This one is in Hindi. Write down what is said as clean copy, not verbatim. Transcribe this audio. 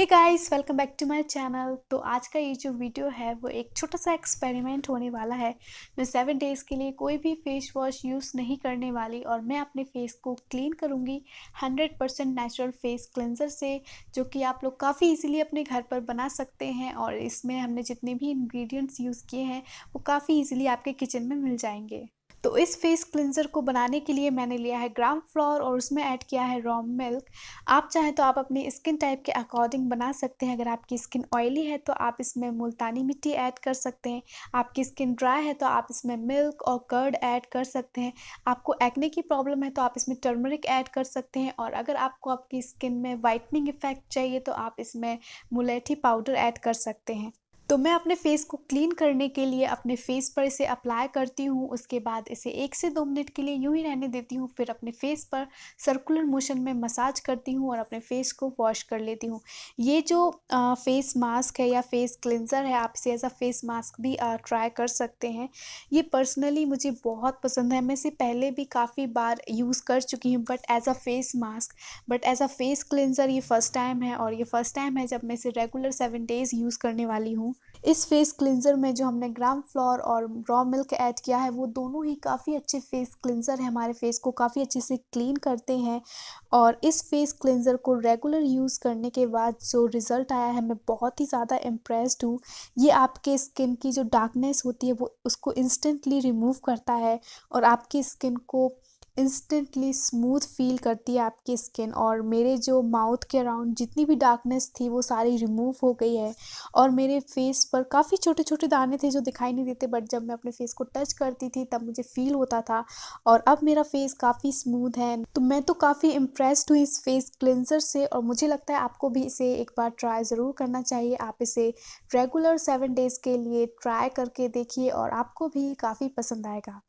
Hey guys, welcome back to my channel. तो आज का ये जो वीडियो है वो एक छोटा सा एक्सपेरिमेंट होने वाला है। मैं 7 डेज़ के लिए कोई भी फेस वॉश यूज़ नहीं करने वाली और मैं अपने फेस को क्लीन करूँगी 100% नेचुरल फेस क्लेंजर से, जो कि आप लोग काफ़ी इजीली अपने घर पर बना सकते हैं। और इसमें हमने जितने भी इंग्रेडिएंट्स यूज़ किए हैं वो काफ़ी इजीली आपके किचन में मिल जाएंगे। तो इस फेस क्लेंजर को बनाने के लिए मैंने लिया है ग्राम फ्लोर और उसमें ऐड किया है रॉ मिल्क। आप चाहें तो आप अपनी स्किन टाइप के अकॉर्डिंग बना सकते हैं। अगर आपकी स्किन ऑयली है तो आप इसमें मुल्तानी मिट्टी ऐड कर सकते हैं। आपकी स्किन ड्राई है तो आप इसमें मिल्क और कर्ड ऐड कर सकते हैं। आपको एक्ने की प्रॉब्लम है तो आप इसमें टर्मरिक ऐड कर सकते हैं। और अगर आपको आपकी स्किन में वाइटनिंग इफेक्ट चाहिए तो आप इसमें मुलेठी पाउडर ऐड कर सकते हैं। तो मैं अपने फेस को क्लीन करने के लिए अपने फेस पर इसे अप्लाई करती हूँ। उसके बाद इसे 1 से 2 मिनट के लिए यूं ही रहने देती हूँ। फिर अपने फेस पर सर्कुलर मोशन में मसाज करती हूँ और अपने फेस को वॉश कर लेती हूँ। ये जो फेस मास्क है या फेस क्लेंजर है, आप इसे एज अ फेस मास्क भी ट्राई कर सकते हैं। ये पर्सनली मुझे बहुत पसंद है। मैं इसे पहले भी काफ़ी बार यूज़ कर चुकी हूँ but as a face mask, but as a face cleanser ये फ़र्स्ट टाइम है। और ये फ़र्स्ट टाइम है जब मैं इसे रेगुलर 7 डेज़ यूज़ करने वाली हूँ। इस फेस क्लींजर में जो हमने ग्राम फ्लोर और रॉ मिल्क ऐड किया है वो दोनों ही काफ़ी अच्छे फेस क्लींजर है, हमारे फेस को काफ़ी अच्छे से क्लीन करते हैं। और इस फेस क्लींजर को रेगुलर यूज़ करने के बाद जो रिज़ल्ट आया है, मैं बहुत ही ज़्यादा इम्प्रेस्ड हूँ। ये आपके स्किन की जो डार्कनेस होती है वो उसको इंस्टेंटली रिमूव करता है और आपकी स्किन को इंस्टेंटली स्मूथ फील करती है आपकी स्किन। और मेरे जो माउथ के अराउंड जितनी भी डार्कनेस थी वो सारी रिमूव हो गई है। और मेरे फेस पर काफ़ी छोटे छोटे दाने थे जो दिखाई नहीं देते, बट जब मैं अपने फेस को टच करती थी तब मुझे फील होता था। और अब मेरा फेस काफ़ी स्मूथ है। तो मैं तो काफ़ी इम्प्रेस्ड हूँ इस फेस क्लेंजर से और मुझे लगता है आपको भी इसे एक बार ट्राई ज़रूर करना चाहिए। आप इसे रेगुलर 7 डेज़ के लिए ट्राई करके देखिए और आपको भी काफ़ी पसंद आएगा।